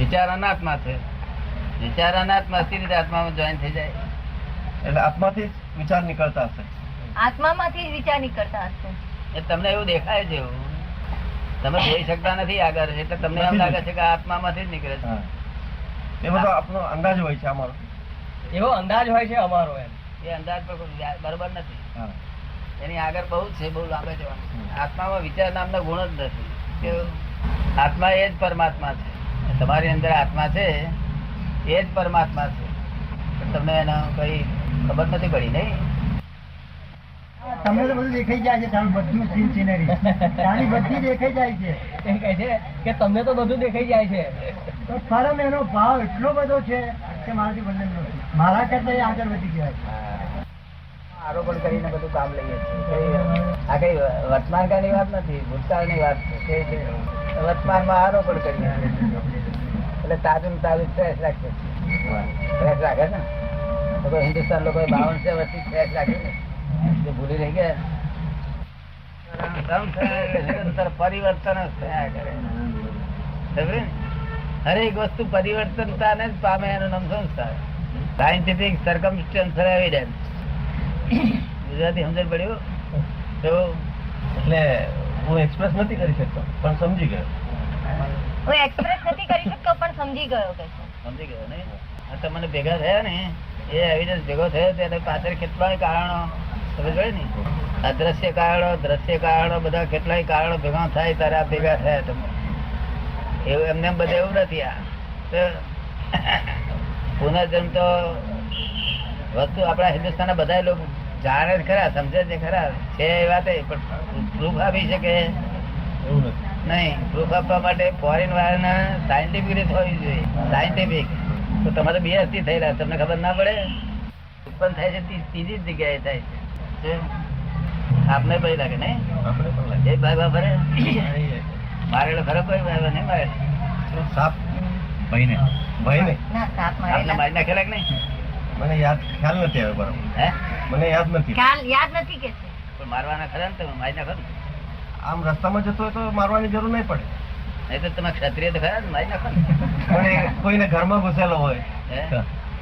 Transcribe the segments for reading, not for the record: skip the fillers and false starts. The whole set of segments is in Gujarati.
વિચાર અનાત્મા છે. વિચાર અનાત્મા અસ્થિર રીતે આત્મામાં જોઈન થઈ જાય. એટલે આત્માથી જ વિચાર નીકળતા હશે. આત્મામાંથી જ વિચાર નીકળતા હશે. એ તમને એવું દેખાય છે, એવું તમે જોઈ શકતા નથી આગળ, એટલે તમને એમ લાગે છે કે આત્મામાંથી જ નીકળે છે. એ બધો આપણો અંદાજ હોય છે અમારો, એવો અંદાજ હોય છે અમારો. એમ એ અંદાજ પણ બરોબર નથી. એની આગળ બહુ છે, બહુ લાંબે જવાનું. આત્મામાં વિચાર નામનો ગુણ જ નથી. કે આત્મા એ જ પરમાત્મા છે. તમારી અંદર આત્મા છે એ જ પરમાત્મા છે. તમને એનો કઈ ખબર નથી પડી નહીં. તમને તો બધું દેખાઈ જાય છે, બધું સીન સિનરી બધી દેખાઈ જાય છે. એ કહે છે કે તમને તો બધું દેખાઈ જાય છે, તો પરમ એનો ભાવ એટલો બધો છે કે મારાથી વર્ણન નથી. મારા કરતા એ આગળ વધી ગયા છે. આરોપણ કરીને બધું કામ લઈએ છીએ. આ કઈ વર્તમાન કાળની વાત નથી, ભૂતકાળની વાત છે. વર્તમાનમાં આરોપણ કરીએ એટલે તાજું તાજું ફ્રેશ રાખીએ છીએ. ફ્રેશ રાખે છે ને તો હિન્દુસ્તાન લોકો 52 વર્ષથી ફ્રેશ રાખ્યું ને, ભૂલી રહી ગયા. પરિવર્તન જ થયા કરે. હરેક વસ્તુ પરિવર્તનતા ને જ પામે. એનું નામ સંસ્કાર. Scientific circumstantial evidence. ગુજરાતી સમજણ પડ્યું તો? એટલે હું એક્સપ્રેસ નથી કરી શકતો પણ સમજી ગયો. હું એક્સપ્રેસ નથી કરી શકતો પણ સમજી ગયો. કે સમજી ગયો ને? તમને ભેગા થયા ને, એ એવિડન્સ ભેગો થયો ત્યારે પાછળ કેટલાય કારણો સમજ પડે ને. અદ્રશ્ય કારણો, દ્રશ્ય કારણો, બધા કેટલાય કારણો ભેગા થાય ત્યારે આ ભેગા થયા તમે. એવું એમને બધા એવું નથી. આ પુનર્જન્મ તો વસ્તુ આપણા હિન્દુસ્તાન બધા લોકો જાણે જ ખરા, સમજે છે ખરા છે એ વાત, પણ પ્રૂફ આપી શકે એવું નથી. નહીં. પ્રૂફ આપવા માટે ફોરેન વાળાને સાયન્ટિફિક રીતે હોવી જોઈએ. સાયન્ટિફિક તો તમારે બે અસ્થિ થયેલા, તમને ખબર ના પડે. ઉત્પન્ન થાય છે ત્રીજી જ જગ્યાએ થાય છે. આપને ભાઈ લાગે નહીં? આપણે પણ લાગે. એ ભાઈ બાપરે મારેલો ખરો કોઈ ભાઈ નહીં મારે? સાપ ભાઈ ને ભાઈ ને ના, સાપ આપને મારેલા. મારી નાખેલા કે નહીં? મને યાદ ખ્યાલ નથી આવે બરાબર. હે મને યાદ નથી. ખ્યાલ યાદ નથી કે છે. પણ મારવાના ખરા ને તમે? મારી નાખો ને. આમ રસ્તામાં જતો હોય તો મારવાની જરૂર નહીં પડે. નહીં તો તમે ક્ષત્રિય તો ખરા ને, મારી નાખો ને. કોઈને ઘરમાં ઘુસેલો હોય, હે?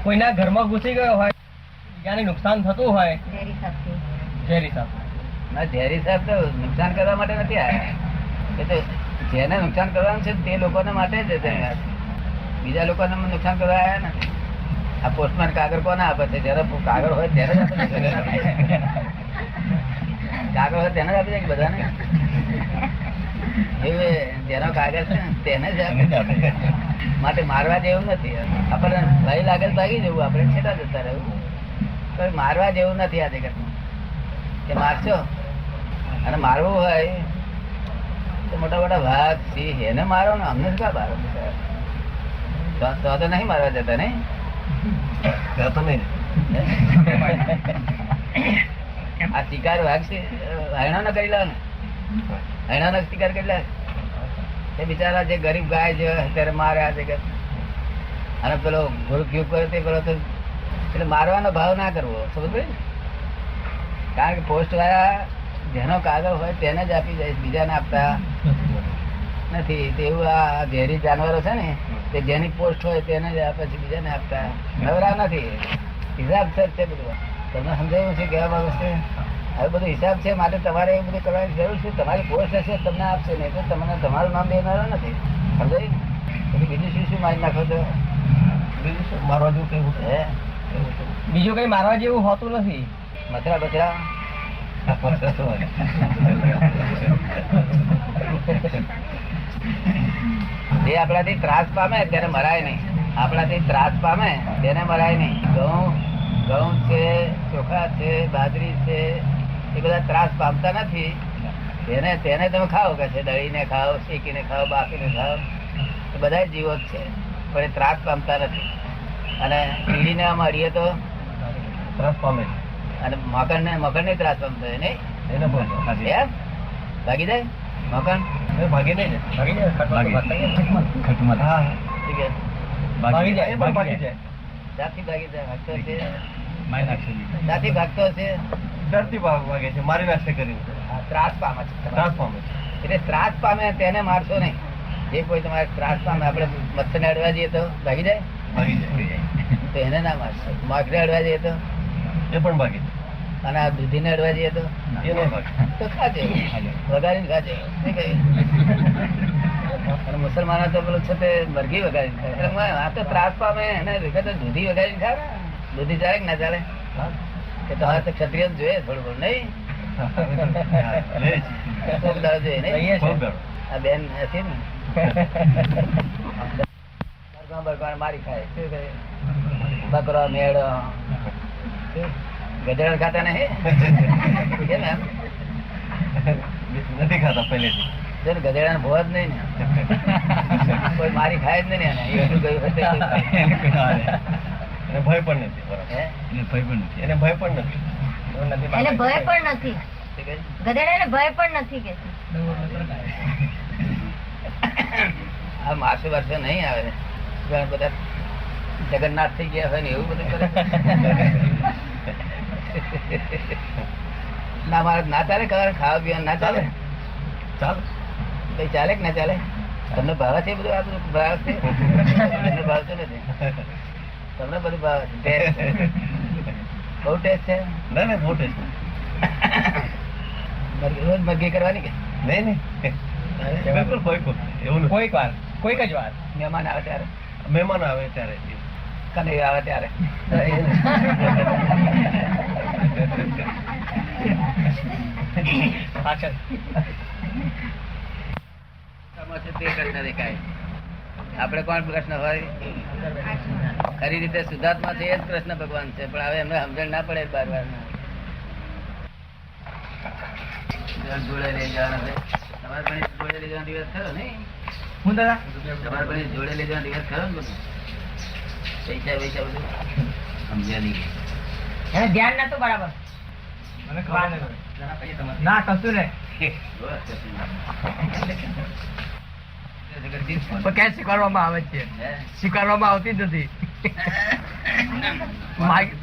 કોઈના ઘરમાં ઘૂસી ગયો હોય, બીજાને નુકસાન થતું હોય, ઝેરી સાપથી. ઝેરી સાપ. ના, ઝેરી સાહેબ તો નુકસાન કરવા માટે નથી આવ્યા. એ તો જેને નુકસાન કરવાનું છે તે લોકોને માટે જ છે. બીજા લોકોને નુકસાન કરવા આવ્યા નથી. આ પોસ્ટમેન કાગળ કોને આપે છે? જયારે કાગળ હોય ત્યારે જ આપે છે. કાગળ હોય તેને જ આપી દે કે બધાને? એવું જેનો કાગળ છે તેને જ આપે. માટે મારવા જેવું નથી. આપણને ભય લાગે ભાગી જવું, આપણે છેટા જતા રહેવું. પણ મારવા જેવું નથી આ જગતમાં કે મારશો. અને મારવું હોય તો મોટા મોટા વાઘ સિંહ એને મારો ને, અમને શું કા મારો? તો નહીં મારવા જતા નહીં? તો નહીં. આ શિકાર વાઘ છે હૈણા ના કરી લાવે ને, હૈણા ના શિકાર કરી લાવે. એ બિચારા જે ગરીબ ગાય છે ત્યારે મારે આ જગત. અને પેલો ગુરુ કરે તે પેલો તો એટલે મારવાનો ભાવ ના કરવો. સમજ પડી ને? કારણ કે પોસ્ટ વાળા જેનો કાગળ હોય તેને જ આપી જાય, બીજાને આપતા નથી. તેવું આ ઝેરી જાનવરો છે ને, તે જેની પોસ્ટ હોય તેને જ આપે છે, બીજાને આપતા નવરા નથી. હિસાબ સર છે બધું. તમને સમજાયું છે કેવા માંગુ છે? હવે બધું હિસાબ છે. માટે તમારે એવું બધું કરવાની જરૂર છે. તમારી પોસ્ટ હશે તમને આપશે, નહીં તો તમને તમારું નામ દેનારો નથી. સમજાયું? પછી બીજું શું શું મારી નાખો તો? બીજું શું મારવા જેવું કેવું હે બીજું કઈ મારવા જેવું હોતું નથી. મથરા બથરા જે આપણાથી ત્રાસ પામે તેને મરાય નહીં. આપણાથી ત્રાસ પામે તેને મરાય નહીં. ઘઉં છે, ચોખા છે, બાજરી છે, એ બધા ત્રાસ પામતા નથી. તેને તમે ખાઓ કે છે, દળીને ખાઓ, શેકીને ખાઓ, બાફીને ખાઓ, એ બધા જીવો જ છે. પણ એ ત્રાસ પામતા નથી. અને કીડીને આમ અડીએ તો ત્રાસ પામે છે. અને મકણ ને ત્રાસ પામતો હોય નહીં? એને બોલ ભાગી જાય મકણ? ભાગી નહીં ભાગી જાય. હા ઠીક છે. ભાગી જાય, એ પણ ભાગી જાય. જાતિ ભાગી જાય. ભાગતો છે, મારી નાખશે. જાતિ ભાગતો છે. ડરતી ભાગે છે, મારી નાખશે કરીને. ત્રાસ પામે છે. ત્રાસ પામે છે. એટલે ત્રાસ પામે તેને મારશો નહીં. જે કોઈ તમારે ત્રાસ પામે, આપણે મચ્છરને અડવા જઈએ તો ભાગી જાય, ભાગી જાય. તો એને ના મારશે. માખીને અડવા જઈએ તો, એ પણ ભાગી અને આ દૂધીને અડવા જઈએ તો જાય. એ ન ભાગે. તો ખાજે, વગાડીને ખાજે. શું કહ્યું? અને મુસલમાનો તો પેલું છે તે મરઘી વગાડીને ખાય. એટલે આ તો ત્રાસ પામે એને તો દૂધી વગાડીને ખાય ને. દૂધી ચાલે કે ના ચાલે? કે તમારે તો ક્ષત્રિય જ જોઈએ થોડું ઘણું, નહીં? લે છે. કોક દાડો જોઈએ, નહીં? લઈએ છે. ખૂબ ગણો. આ બેન હતી ને બરગાણ મારી ખાય. શું કહે? બકરો, મેળો, ગધેડા ખાતા નહીં? કેમ એમ? નથી ખાતા પહેલેથી. જો ને ગધેડાને ભો જ નહીં ને, કોઈ મારી ખાય જ નહીં ને એને. એ એટલું ગયું હશે. એને ભય પણ નથી. બરાબર. હે? એને ભય પણ નથી. એને ભય પણ નથી. એને ભય પણ નથી, શું કહે? ગધેડાને ભય પણ નથી કે છે. આ માસે વર્ષે નહીં આવે. ઘણા બધા જગન્નાથ થઈ ગયા હોય ને એવું બધું કરે. ના મારે ના ચાલે, ખાવા પીવાનું ના ચાલે. ચાલો. કઈ ચાલે કે ના ચાલે? તમને ભાવે છે બધું? આ બધું ભાવ છે? તમને ભાવતું નથી? તમને બધું ભાવે છે? ટેસ્ટ છે? બહુ ટેસ્ટ છે? ના ના મોટે છે. રોજ મરઘી કરવાની કે નહીં નહીં. બિલકુલ કોઈ કોઈ એવું નથી. કોઈક વાર, કોઈક જ વાર. મહેમાન આવે ત્યારે, મહેમાન આવે ત્યારે કને આવે ત્યારે? પાછળ. તે કૃષ્ણ દેખાય. આપણે કોણ કૃષ્ણ હોય? ખરી રીતે શુદ્ધાત્મા છે એ જ કૃષ્ણ ભગવાન છે, પણ હવે એમને સમજણ ના પડે બાર વાર. જોડે લઈ જવાનો છે. તમારે પણ જોડે લઈ જવાનો દિવસ ખરો નહીં? હું દાદા તમારે પણ જોડે લઈ જવાનો દિવસ ખરો ને બધું? પૈસા પૈસા બધું સમજ્યા નહીં. એને ધ્યાન નતું બરાબર. મને ખબર ના કશું ને ક્યાં સ્વીકારવામાં આવે છે, સ્વીકારવામાં આવતી જ નથી.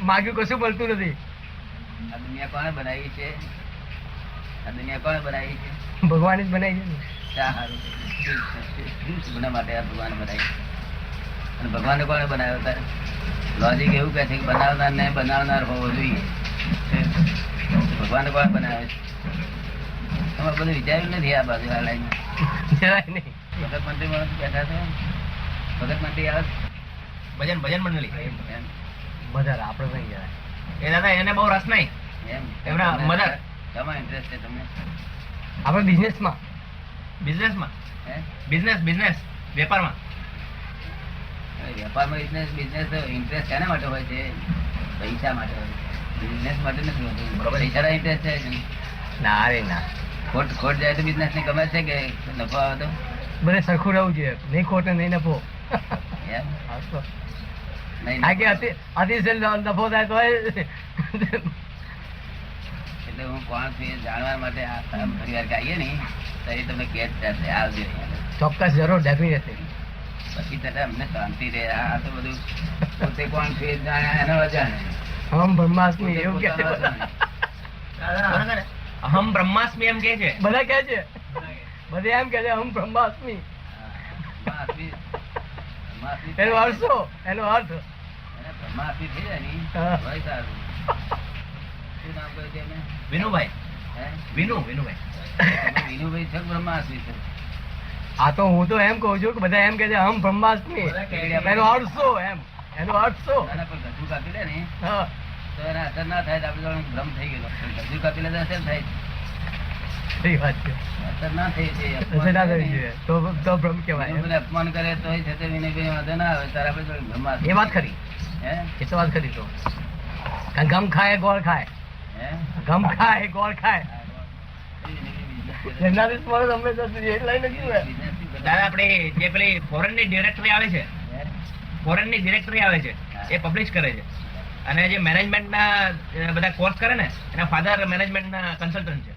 માગ્યું કશું મળતું નથી. આ દુનિયા કોણે બનાવી છે? આ દુનિયા કોણે બનાવી છે? ભગવાન જ બનાવી છે. શા હારું? શું ગુના માટે આ ભગવાન બનાવી? અને ભગવાનને કોણે બનાવ્યો? તારે લોજિક એવું કહે છે કે બનાવનાર ને બનાવનાર હોવો જોઈએ. ભગવાનને કોણે બનાવે છે? તમારે બધું વિચાર્યું નથી આ બાજુ આ લાઈન? જરાય નહીં. ભગત મંત્રી માણસ બેઠા છે, ભગત મંત્રી આવે ભજન મંડળી એમ મધર આપણે નહીં જરાય. એ દાદા એને બહુ રસ નહીં. એમ એમના મદદ. શેમાં ઇન્ટરેસ્ટ છે તમને? આપણે બિઝનેસમાં હે? બિઝનેસ વેપારમાં. વેપારમાં બિઝનેસ ઇન્ટરેસ્ટ શેના માટે હોય છે? પૈસા માટે હોય છે. બિઝનેસ માટે નથી હોતું. બરોબર, પૈસા ઇન્ટરેસ્ટ છે. ના રે ના, ખોટ જાય તો બિઝનેસ ને ગમે છે કે નફો આવે તો? બધે સરખું રહેવું જોઈએ. નહીં ખોટ ને નહીં નફો. એમ નહીં. આ કે અતિશય નફો થાય તો એટલે હું કોણ છું એ જાણવા માટે આ ફરી વાર આવીએ ને તો એ તમને કેદ થશે. આવજો ચોક્કસ જરૂર ડેફિનેટલી. પછી તને અમને શાંતિ રહે. આ તો બધું પોતે કોણ છે એ જાણે એનો અજાણે. હમ બ્રહ્માસ્મી એવું કે પોતાનો અજાણે. અહમ બ્રહ્માસ્મી એમ કે છે બધા. કે છે બધે એમ કે છે અહમ બ્રહ્માસ્મી. બ્રહ્માસ્મી એનો અર્થ શું? એનો અર્થ એને બ્રહ્માસ્મી થઈ જાય ને હા. હોય સારું. શું નામ કહ્યું છે એમને? વિનુભાઈ. હે? વિનુભાઈ. તમે વિનુભાઈ છો કે બ્રહ્માસ્મી છો? આ તો હું તો એમ કઉ છું કે બધા એમ કે છે હમ બ્રહ્માસ્મી. એનો અર્થ શું? એમ એનો અર્થ શું? નાના કોઈ ગધું કાપી લે ને હા, તો એને અસર ના થાય તો આપણે જાણે ભ્રમ થઈ ગયેલો. ગધું કાપી લે તો અસર થાય છે. સહી વાત છે. અસર ના થઈ છે. અસર ના થવી જોઈએ. તો ભ્રમ કહેવાય. વિનુભાઈને અપમાન કરે તો એ છે તે વિનયભાઈ વાંધો ના આવે. તારે આપણે જોડે બ્રહ્માસ્મી. એ વાત ખરી. હે? એ તો વાત ખરી. તો ગમ ખાય ગોળ ખાય, હે? ગમ ખાય ગોળ ખાય. જેનાથી સ્મરણ હંમેશા સુધી એટલે નથી હોય. દાદા આપણે જે પેલી ફોરેન ની ડિરેક્ટરી આવે છે, એ પબ્લિશ કરે છે. અને જે મેનેજમેન્ટ ના બધા કોર્સ કરે ને એના ફાધર મેનેજમેન્ટ ના કન્સલ્ટન્ટ છે.